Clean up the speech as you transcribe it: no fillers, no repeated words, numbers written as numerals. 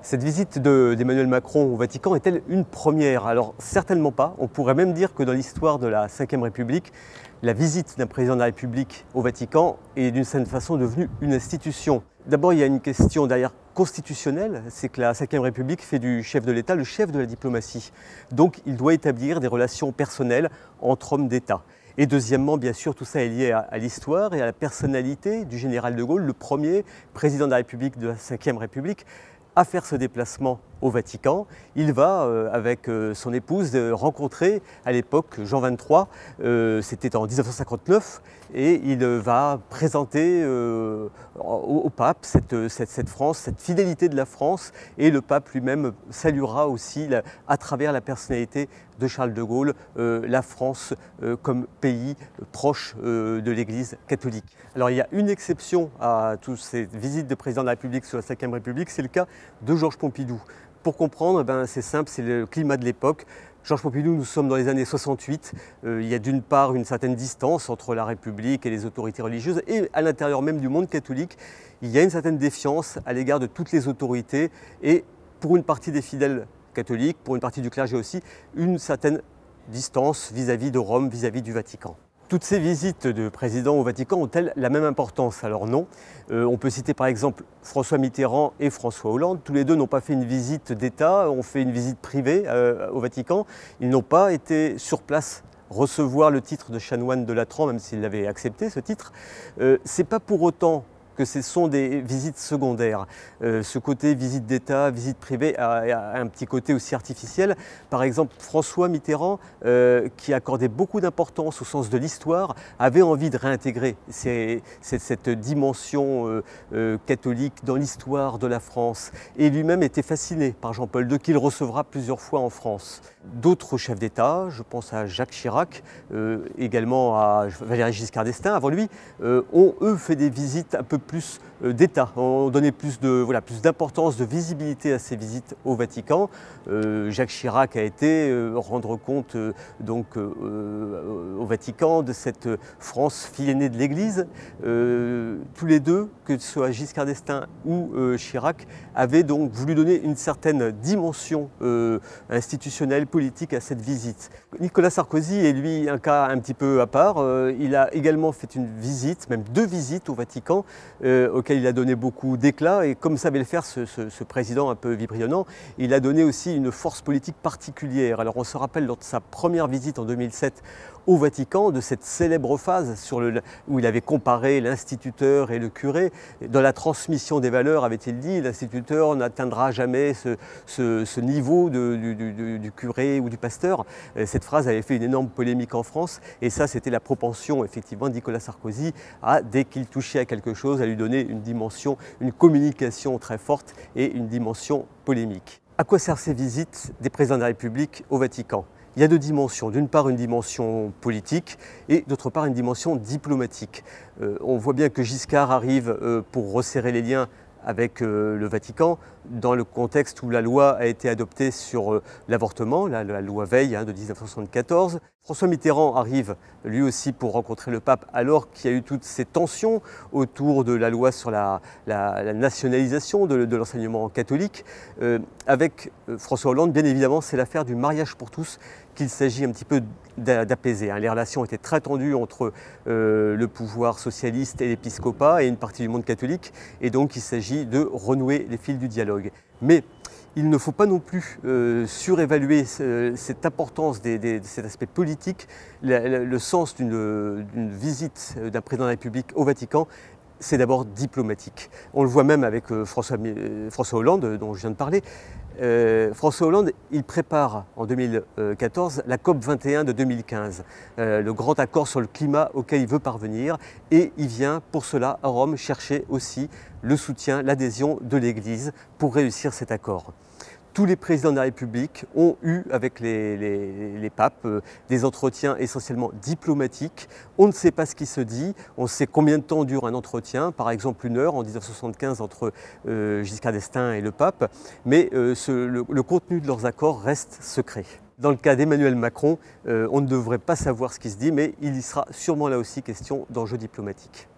Cette visite d'Emmanuel Macron au Vatican est-elle une première? Alors certainement pas. On pourrait même dire que dans l'histoire de la Ve République, la visite d'un président de la République au Vatican est d'une certaine façon devenue une institution. D'abord, il y a une question derrière constitutionnelle, c'est que la Ve République fait du chef de l'État le chef de la diplomatie. Donc il doit établir des relations personnelles entre hommes d'État. Et deuxièmement, bien sûr, tout ça est lié à l'histoire et à la personnalité du général de Gaulle, le premier président de la République de la Ve République, à faire ce déplacement au Vatican. Il va, avec son épouse, rencontrer à l'époque Jean XXIII, c'était en 1959, et il va présenter au pape cette France, cette fidélité de la France, et le pape lui-même saluera aussi, à travers la personnalité de Charles de Gaulle, la France comme pays proche de l'Église catholique. Alors il y a une exception à toutes ces visites de président de la République sur la Ve République, c'est le cas de Georges Pompidou. Pour comprendre, c'est simple, c'est le climat de l'époque. Georges Pompidou, nous sommes dans les années 68. Il y a d'une part une certaine distance entre la République et les autorités religieuses, et à l'intérieur même du monde catholique, il y a une certaine défiance à l'égard de toutes les autorités, et pour une partie des fidèles catholiques, pour une partie du clergé aussi, une certaine distance vis-à-vis de Rome, vis-à-vis du Vatican. Toutes ces visites de présidents au Vatican ont-elles la même importance? Alors non. On peut citer par exemple François Mitterrand et François Hollande. Tous les deux n'ont pas fait une visite d'État, ont fait une visite privée au Vatican. Ils n'ont pas été sur place recevoir le titre de chanoine de Latran, même s'ils l'avaient accepté, ce titre. C'est pas pour autant que ce sont des visites secondaires. Ce côté visite d'État, visite privée a un petit côté aussi artificiel. Par exemple, François Mitterrand, qui accordait beaucoup d'importance au sens de l'histoire, avait envie de réintégrer cette dimension catholique dans l'histoire de la France. Et lui-même était fasciné par Jean-Paul II, qu'il recevra plusieurs fois en France. D'autres chefs d'État, je pense à Jacques Chirac, également à Valéry Giscard d'Estaing, avant lui, ont eux fait des visites un peu plus d'État, ont donné plus d'importance, de visibilité à ces visites au Vatican. Jacques Chirac a été rendre compte au Vatican de cette France fille aînée de l'Église. Tous les deux, que ce soit Giscard d'Estaing ou Chirac, avaient donc voulu donner une certaine dimension institutionnelle, politique à cette visite. Nicolas Sarkozy est lui un cas un petit peu à part. Il a également fait une visite, même deux visites au Vatican, auquel il a donné beaucoup d'éclat, et comme savait le faire ce président un peu vibrionnant, il a donné aussi une force politique particulière. Alors on se rappelle lors de sa première visite en 2007 au Vatican, de cette célèbre phase où il avait comparé l'instituteur et le curé. Dans la transmission des valeurs, avait-il dit, l'instituteur n'atteindra jamais ce niveau du curé ou du pasteur. Cette phrase avait fait une énorme polémique en France, et ça c'était la propension effectivement de Nicolas Sarkozy à, dès qu'il touchait à quelque chose, à lui donner une dimension, une communication très forte et une dimension polémique. À quoi servent ces visites des présidents de la République au Vatican? Il y a deux dimensions. D'une part, une dimension politique et d'autre part, une dimension diplomatique. On voit bien que Giscard arrive pour resserrer les liens avec le Vatican, dans le contexte où la loi a été adoptée sur l'avortement, la loi Veil de 1974. François Mitterrand arrive lui aussi pour rencontrer le pape, alors qu'il y a eu toutes ces tensions autour de la loi sur la nationalisation de l'enseignement catholique. Avec François Hollande, bien évidemment, c'est l'affaire du mariage pour tous qu'il s'agit un petit peu d'apaiser. Les relations étaient très tendues entre le pouvoir socialiste et l'épiscopat et une partie du monde catholique, et donc il s'agit de renouer les fils du dialogue. Mais il ne faut pas non plus surévaluer cette importance de cet aspect politique. Le sens d'une visite d'un président de la République au Vatican, c'est d'abord diplomatique. On le voit même avec François Hollande, dont je viens de parler. François Hollande, il prépare en 2014 la COP 21 de 2015, le grand accord sur le climat auquel il veut parvenir, et il vient pour cela à Rome chercher aussi le soutien, l'adhésion de l'Église pour réussir cet accord. Tous les présidents de la République ont eu avec les papes des entretiens essentiellement diplomatiques. On ne sait pas ce qui se dit, on sait combien de temps dure un entretien, par exemple 1 heure en 1975 entre Giscard d'Estaing et le pape, mais le contenu de leurs accords reste secret. Dans le cas d'Emmanuel Macron, on ne devrait pas savoir ce qui se dit, mais il y sera sûrement là aussi question d'enjeux diplomatiques.